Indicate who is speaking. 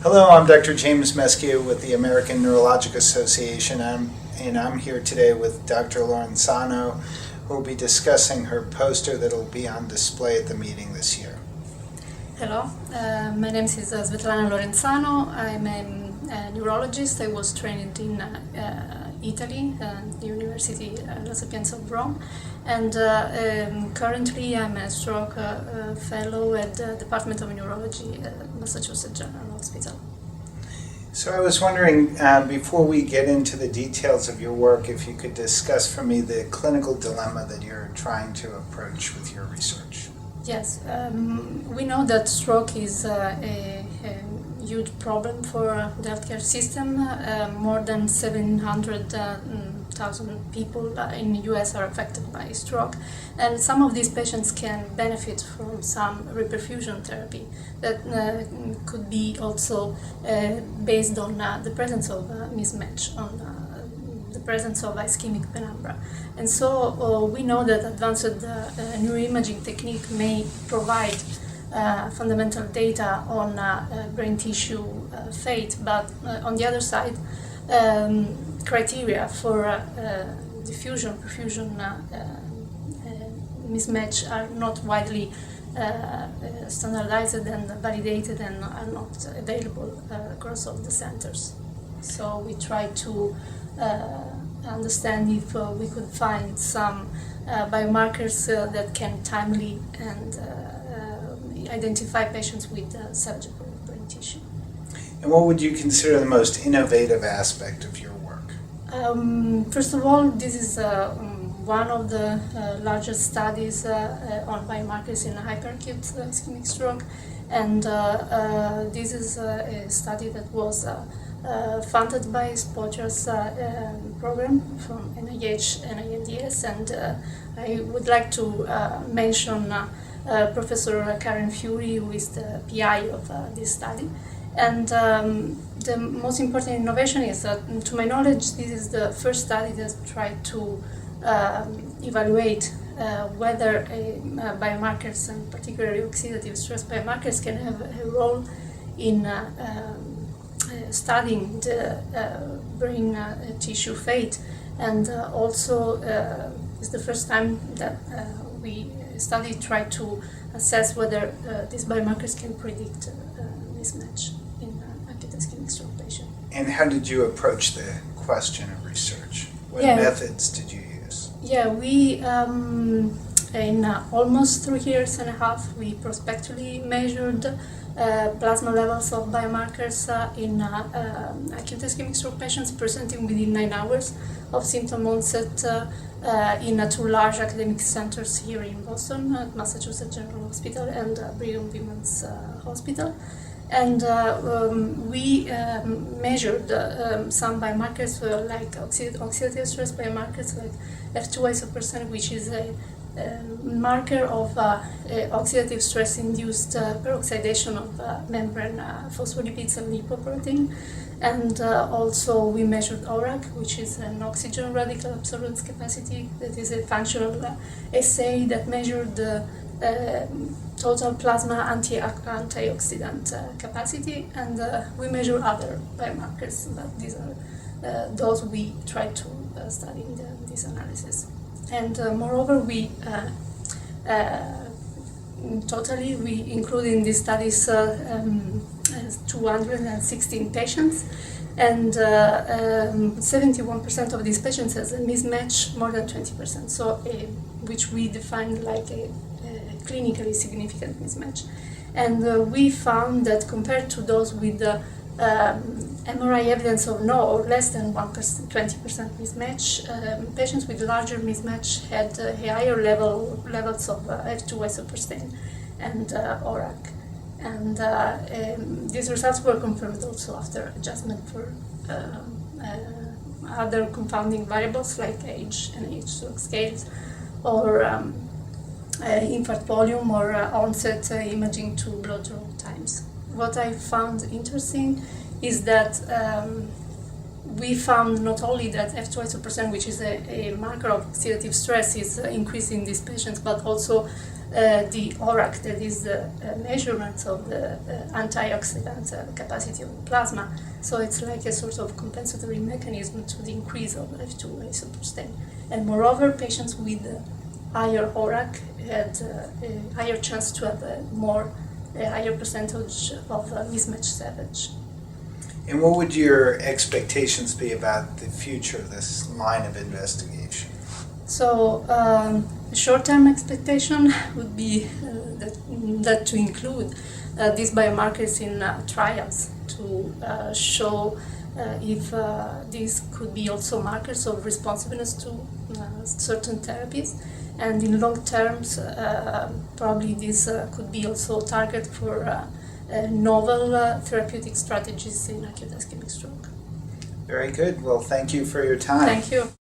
Speaker 1: Hello, I'm Dr. James Meschia with the American Neurological Association, and I'm here today with Dr. Lorenzano, who will be discussing her poster that will be on display at the meeting this year.
Speaker 2: Hello, my name is Svetlana Lorenzano. I'm a neurologist. I was trained in Italy, the University La Sapienza of Rome, and currently I'm a stroke fellow at the Department of Neurology at Massachusetts General Hospital.
Speaker 1: So I was wondering, before we get into the details of your work, if you could discuss for me the clinical dilemma that you're trying to approach with your research.
Speaker 2: Yes, we know that stroke is a huge problem for the healthcare system. More than 700,000 people in the US are affected by stroke, and some of these patients can benefit from some reperfusion therapy that could be also based on the presence of mismatch, on the presence of ischemic penumbra. And so we know that advanced neuroimaging technique may provide fundamental data on brain tissue fate, but on the other side, criteria for diffusion-perfusion mismatch are not widely standardized and validated and are not available across all the centers. So we try to understand if we could find some biomarkers that can timely and identify patients with salvageable brain tissue.
Speaker 1: And what would you consider the most innovative aspect of your work?
Speaker 2: First of all, this is one of the largest studies on biomarkers in hyperacute ischemic stroke, and this is a study that was funded by Spotter's program from NIH and NINDS, and I would like to mention Professor Karen Fury, who is the PI of this study. And the most important innovation is that, to my knowledge, this is the first study that tried to evaluate whether biomarkers, and particularly oxidative stress biomarkers, can have a role in studying the brain tissue fate, and also it's the first time that we tried to assess whether these biomarkers can predict mismatch in acute ischemic stroke patients.
Speaker 1: And how did you approach the question of research? What methods did you use?
Speaker 2: Yeah, we in almost 3 years and a half, we prospectively measured plasma levels of biomarkers in acute ischemic stroke patients presenting within 9 hours of symptom onset in 2 large academic centers here in Boston, at Massachusetts General Hospital and Brigham Women's Hospital. And we measured some biomarkers like oxidative stress biomarkers like F2 isopercent, which is a marker of oxidative stress-induced peroxidation of membrane phospholipids and lipoprotein. And also we measured ORAC, which is an oxygen radical absorbance capacity. That is a functional assay that measured the total plasma antioxidant capacity. And we measure other biomarkers, but these are those we try to study in this analysis. And moreover, we include in these studies 216 patients, and 71% of these patients has a mismatch more than 20%, so which we define like a clinically significant mismatch. And we found that compared to those with MRI evidence of no or less than 20% mismatch, patients with larger mismatch had higher levels of F2 isoprostane and ORAC. And these results were confirmed also after adjustment for other confounding variables like age and age stroke scales, or infarct volume, or onset imaging to blood draw times. What I found interesting is that we found not only that F2 isopercent, which is a marker of oxidative stress, is increasing in these patients, but also the ORAC, that is the measurement of the antioxidant capacity of the plasma. So it's like a sort of compensatory mechanism to the increase of F2 isoprostane. And moreover, patients with higher ORAC had a higher chance to have a higher percentage of mismatch salvage.
Speaker 1: And what would your expectations be about the future of this line of investigation?
Speaker 2: So, short-term expectation would be that to include these biomarkers in trials to show if these could be also markers of responsiveness to certain therapies. And in long terms, probably this could be also a target for novel therapeutic strategies in acute ischemic stroke.
Speaker 1: Very good. Well, thank you for your time.
Speaker 2: Thank you.